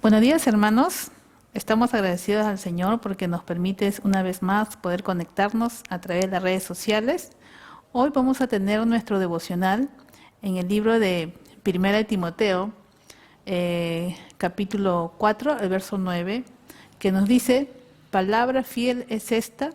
Buenos días, hermanos. Estamos agradecidos al Señor porque nos permite una vez más poder conectarnos a través de las redes sociales. Hoy vamos a tener nuestro devocional en el libro de Primera de Timoteo, capítulo 4, el verso 9, que nos dice: palabra fiel es esta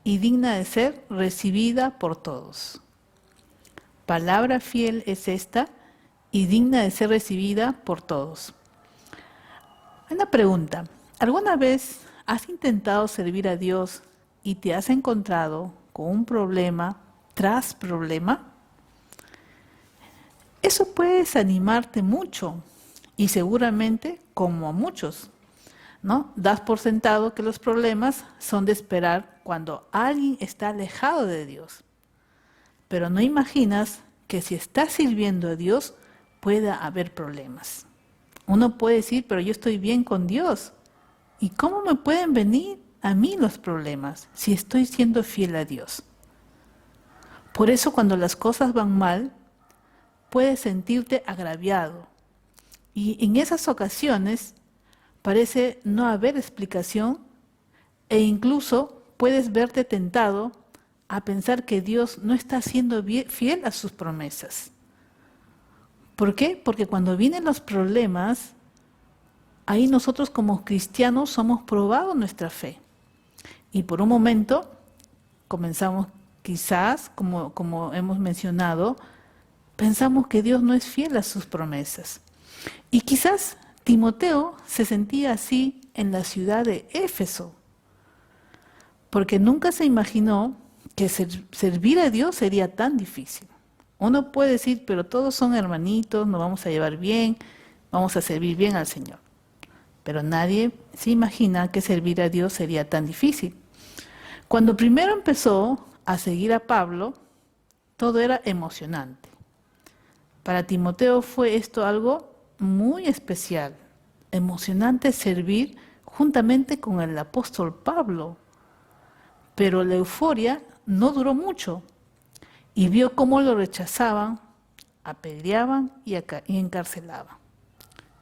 y digna de ser recibida por todos. Palabra fiel es esta y digna de ser recibida por todos. Una pregunta: ¿alguna vez has intentado servir a Dios y te has encontrado con un problema tras problema? Eso puede desanimarte mucho y seguramente, como a muchos, ¿no? Das por sentado que los problemas son de esperar cuando alguien está alejado de Dios. Pero no imaginas que si estás sirviendo a Dios pueda haber problemas. Uno puede decir, pero yo estoy bien con Dios. ¿Y cómo me pueden venir a mí los problemas si estoy siendo fiel a Dios? Por eso cuando las cosas van mal, puedes sentirte agraviado. Y en esas ocasiones parece no haber explicación e incluso puedes verte tentado a pensar que Dios no está siendo fiel a sus promesas. ¿Por qué? Porque cuando vienen los problemas, ahí nosotros como cristianos somos probados nuestra fe. Y por un momento comenzamos quizás, como hemos mencionado, pensamos que Dios no es fiel a sus promesas. Y quizás Timoteo se sentía así en la ciudad de Éfeso, porque nunca se imaginó que servir a Dios sería tan difícil. Uno puede decir, pero todos son hermanitos, nos vamos a llevar bien, vamos a servir bien al Señor. Pero nadie se imagina que servir a Dios sería tan difícil. Cuando primero empezó a seguir a Pablo, todo era emocionante. Para Timoteo fue esto algo muy especial, emocionante servir juntamente con el apóstol Pablo. Pero la euforia no duró mucho. Y vio cómo lo rechazaban, apedreaban y encarcelaban.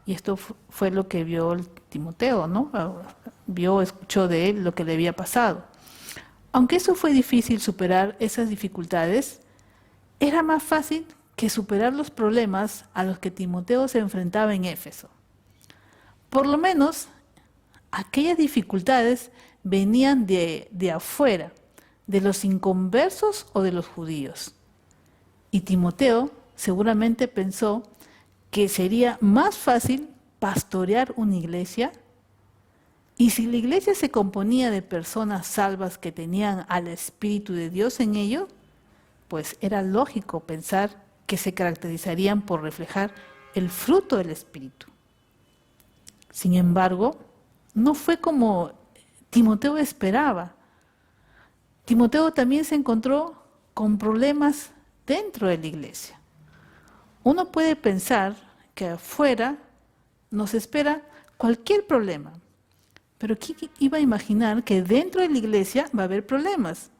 Y esto fue lo que vio Timoteo, ¿no? Escuchó de él lo que le había pasado. Aunque eso fue difícil superar esas dificultades, era más fácil que superar los problemas a los que Timoteo se enfrentaba en Éfeso. Por lo menos, aquellas dificultades venían de afuera, de los inconversos o de los judíos. Y Timoteo seguramente pensó que sería más fácil pastorear una iglesia, y si la iglesia se componía de personas salvas que tenían al Espíritu de Dios en ello, pues era lógico pensar que se caracterizarían por reflejar el fruto del Espíritu. Sin embargo, no fue como Timoteo esperaba. Timoteo también se encontró con problemas dentro de la iglesia. Uno puede pensar que afuera nos espera cualquier problema, pero ¿quién iba a imaginar que dentro de la iglesia va a haber problemas?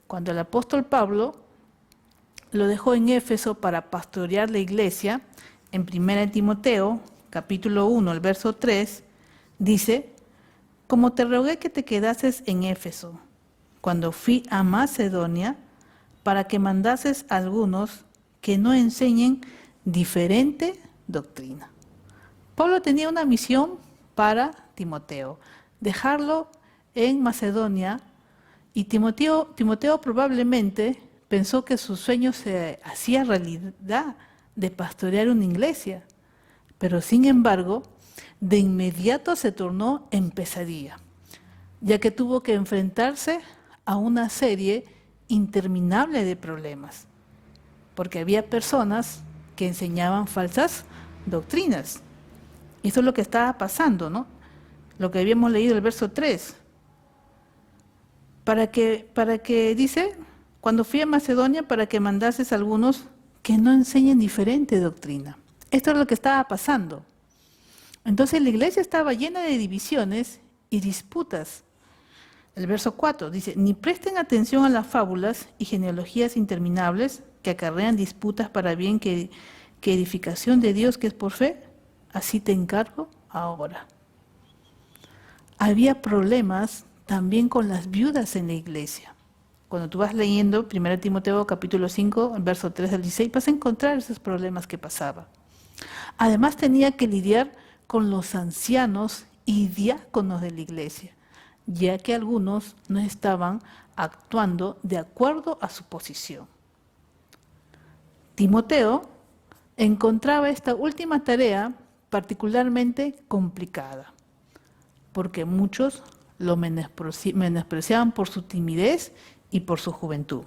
Cuando el apóstol Pablo lo dejó en Éfeso para pastorear la iglesia, en 1 Timoteo, capítulo 1, el verso 3, dice: como te rogué que te quedases en Éfeso, cuando fui a Macedonia, para que mandases a algunos que no enseñen diferente doctrina. Pablo tenía una misión para Timoteo, dejarlo en Macedonia, y Timoteo probablemente pensó que su sueño se hacía realidad de pastorear una iglesia, pero sin embargo, de inmediato se tornó en pesadilla, ya que tuvo que enfrentarse a una serie interminable de problemas, porque había personas que enseñaban falsas doctrinas. Eso es lo que estaba pasando, ¿no? Lo que habíamos leído el verso 3. Para que dice, cuando fui a Macedonia, para que mandases a algunos que no enseñen diferente doctrina. Esto es lo que estaba pasando. Entonces la iglesia estaba llena de divisiones y disputas. El verso 4 dice: ni presten atención a las fábulas y genealogías interminables que acarrean disputas para bien que edificación de Dios que es por fe. Así te encargo ahora. Había problemas también con las viudas en la iglesia. Cuando tú vas leyendo 1 Timoteo capítulo 5, verso 3 al 16, vas a encontrar esos problemas que pasaban. Además tenía que lidiar con los ancianos y diáconos de la iglesia, ya que algunos no estaban actuando de acuerdo a su posición. Timoteo encontraba esta última tarea particularmente complicada, porque muchos lo menospreciaban por su timidez y por su juventud.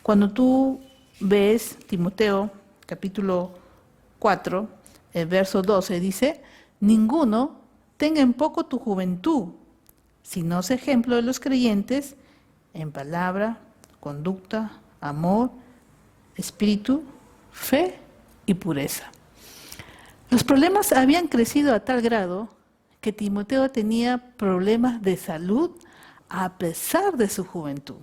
Cuando tú ves Timoteo capítulo 4, el verso 12 dice: ninguno tenga en poco tu juventud, sino sé ejemplo de los creyentes en palabra, conducta, amor, espíritu, fe y pureza. Los problemas habían crecido a tal grado que Timoteo tenía problemas de salud a pesar de su juventud.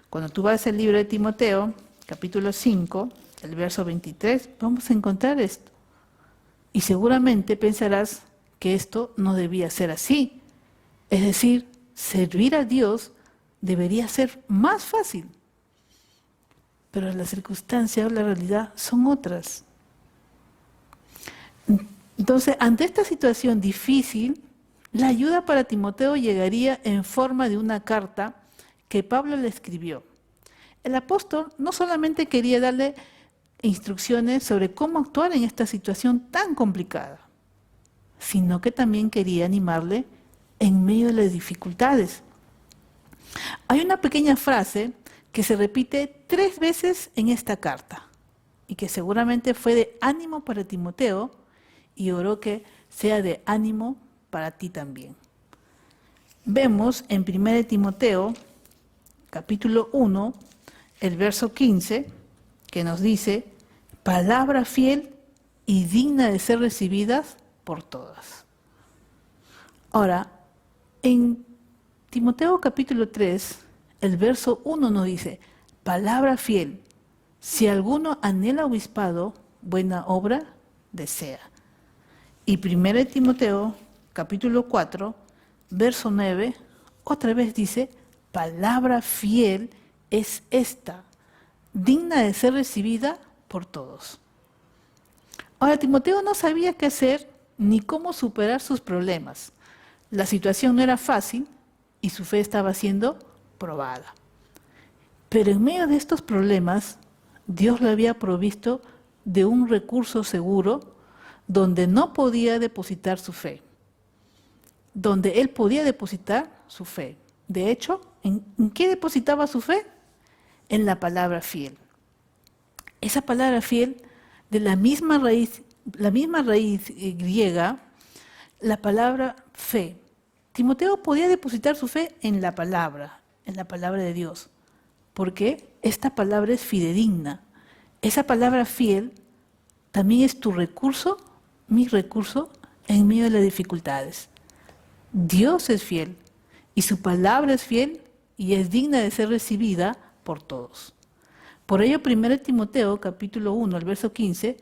Cuando tú vas al libro de Timoteo, capítulo 5, el verso 23, vamos a encontrar esto. Y seguramente pensarás que esto no debía ser así. Es decir, servir a Dios debería ser más fácil. Pero las circunstancias o la realidad son otras. Entonces, ante esta situación difícil, la ayuda para Timoteo llegaría en forma de una carta que Pablo le escribió. El apóstol no solamente quería darle instrucciones sobre cómo actuar en esta situación tan complicada, sino que también quería animarle en medio de las dificultades. Hay una pequeña frase que se repite 3 veces en esta carta y que seguramente fue de ánimo para Timoteo, y oró que sea de ánimo para ti también. Vemos en 1 Timoteo, capítulo 1, el verso 15, que nos dice: palabra fiel y digna de ser recibidas por todas. Ahora, en Timoteo capítulo 3, el verso 1 nos dice: palabra fiel, si alguno anhela obispado, buena obra desea. Y 1 Timoteo, capítulo 4, verso 9, otra vez dice: palabra fiel es esta, digna de ser recibida por todos. Ahora, Timoteo no sabía qué hacer ni cómo superar sus problemas. La situación no era fácil y su fe estaba siendo probada. Pero en medio de estos problemas, Dios le había provisto de un recurso seguro donde no podía depositar su fe, donde él podía depositar su fe. De hecho, ¿en qué depositaba su fe? En la palabra fiel. Esa palabra fiel, de la misma raíz griega, la palabra fe. Timoteo podía depositar su fe en la palabra de Dios, porque esta palabra es fidedigna. Esa palabra fiel también es tu recurso, mi recurso, en medio de las dificultades. Dios es fiel y su palabra es fiel y es digna de ser recibida por todos. Por ello, 1 Timoteo, capítulo 1, el verso 15,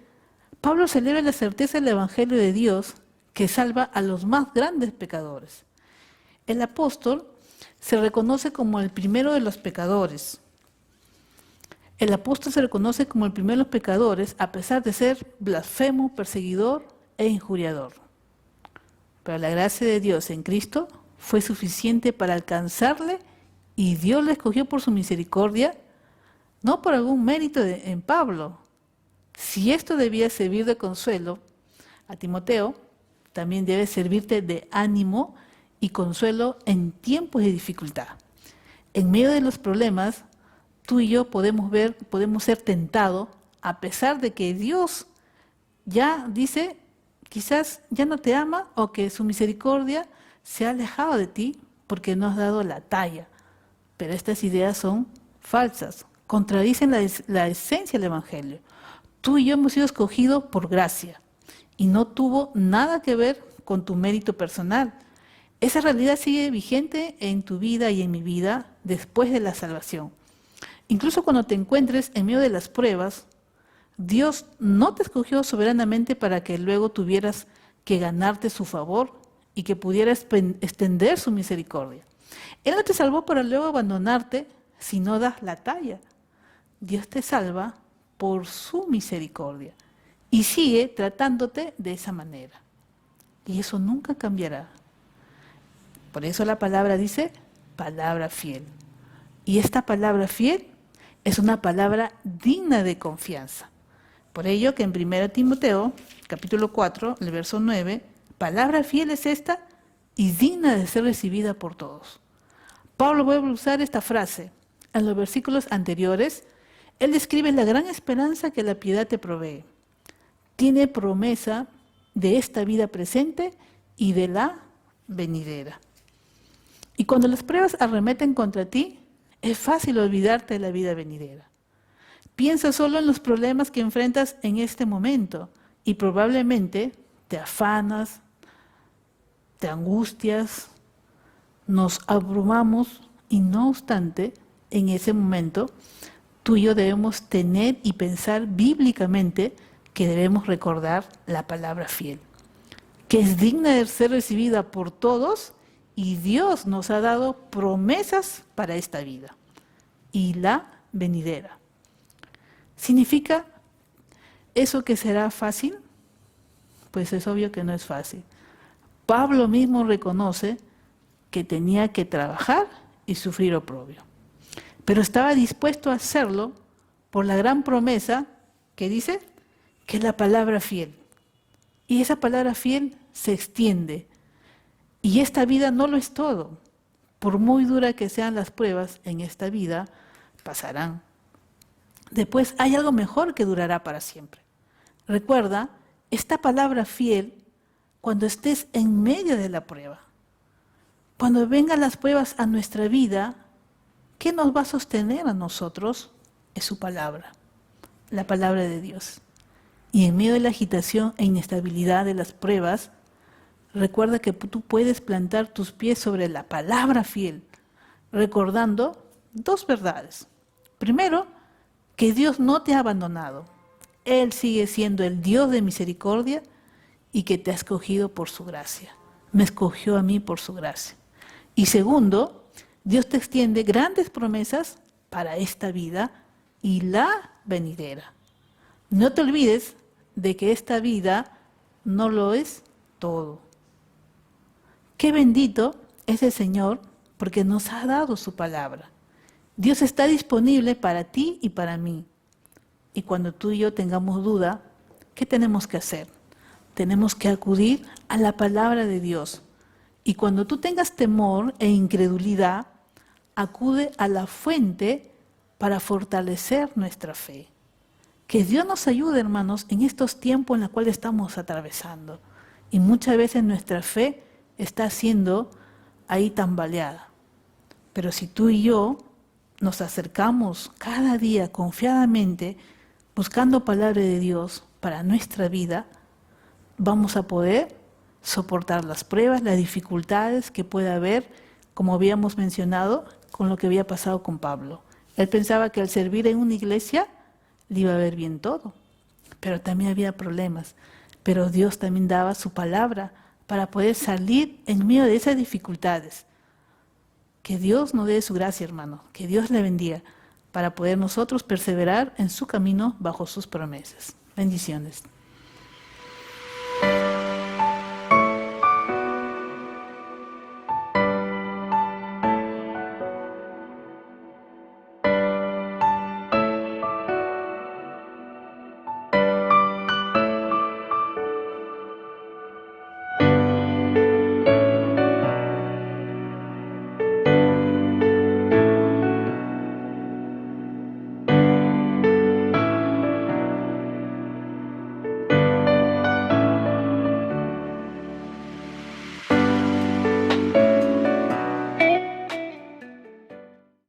Pablo celebra la certeza del Evangelio de Dios que salva a los más grandes pecadores. El apóstol se reconoce como el primero de los pecadores. El apóstol se reconoce como el primero de los pecadores a pesar de ser blasfemo, perseguidor e injuriador. Pero la gracia de Dios en Cristo fue suficiente para alcanzarle y Dios le escogió por su misericordia, no por algún mérito en Pablo. Si esto debía servir de consuelo a Timoteo, también debe servirte de ánimo y consuelo en tiempos de dificultad. En medio de los problemas, tú y yo podemos ser tentados, a pesar de que Dios ya dice, quizás ya no te ama o que su misericordia se ha alejado de ti porque no has dado la talla. Pero estas ideas son falsas, contradicen la esencia del Evangelio. Tú y yo hemos sido escogidos por gracia y no tuvo nada que ver con tu mérito personal. Esa realidad sigue vigente en tu vida y en mi vida después de la salvación. Incluso cuando te encuentres en medio de las pruebas, Dios no te escogió soberanamente para que luego tuvieras que ganarte su favor y que pudiera extender su misericordia. Él no te salvó para luego abandonarte si no das la talla. Dios te salva por su misericordia y sigue tratándote de esa manera. Y eso nunca cambiará. Por eso la palabra dice, palabra fiel. Y esta palabra fiel es una palabra digna de confianza. Por ello que en 1 Timoteo, capítulo 4, el verso 9, palabra fiel es esta y digna de ser recibida por todos. Pablo vuelve a usar esta frase. En los versículos anteriores, él describe la gran esperanza que la piedad te provee. Tiene promesa de esta vida presente y de la venidera. Y cuando las pruebas arremeten contra ti, es fácil olvidarte de la vida venidera. Piensa solo en los problemas que enfrentas en este momento y probablemente te afanas, te angustias, nos abrumamos y no obstante, en ese momento, tú y yo debemos tener y pensar bíblicamente que debemos recordar la palabra fiel, que es digna de ser recibida por todos y Dios nos ha dado promesas para esta vida y la venidera. ¿Significa eso que será fácil? Pues es obvio que no es fácil. Pablo mismo reconoce que tenía que trabajar y sufrir oprobio. Pero estaba dispuesto a hacerlo por la gran promesa que dice que es la palabra fiel. Y esa palabra fiel se extiende. Y esta vida no lo es todo. Por muy dura que sean las pruebas en esta vida, pasarán. Después hay algo mejor que durará para siempre. Recuerda, esta palabra fiel cuando estés en medio de la prueba. Cuando vengan las pruebas a nuestra vida, ¿qué nos va a sostener a nosotros? Es su palabra, la palabra de Dios. Y en medio de la agitación e inestabilidad de las pruebas, recuerda que tú puedes plantar tus pies sobre la palabra fiel, recordando dos verdades. Primero, que Dios no te ha abandonado. Él sigue siendo el Dios de misericordia y que te ha escogido por su gracia. Me escogió a mí por su gracia. Y segundo, Dios te extiende grandes promesas para esta vida y la venidera. No te olvides de que esta vida no lo es todo. Qué bendito es el Señor porque nos ha dado su palabra. Dios está disponible para ti y para mí. Y cuando tú y yo tengamos duda, ¿qué tenemos que hacer? Tenemos que acudir a la palabra de Dios. Y cuando tú tengas temor e incredulidad, acude a la fuente para fortalecer nuestra fe. Que Dios nos ayude, hermanos, en estos tiempos en los cuales estamos atravesando. Y muchas veces nuestra fe está siendo ahí tambaleada. Pero si tú y yo nos acercamos cada día confiadamente, buscando palabra de Dios para nuestra vida, vamos a poder soportar las pruebas, las dificultades que pueda haber, como habíamos mencionado, con lo que había pasado con Pablo. Él pensaba que al servir en una iglesia le iba a ver bien todo, pero también había problemas. Pero Dios también daba su palabra para poder salir en medio de esas dificultades. Que Dios nos dé su gracia, hermano, que Dios le bendiga, para poder nosotros perseverar en su camino bajo sus promesas. Bendiciones.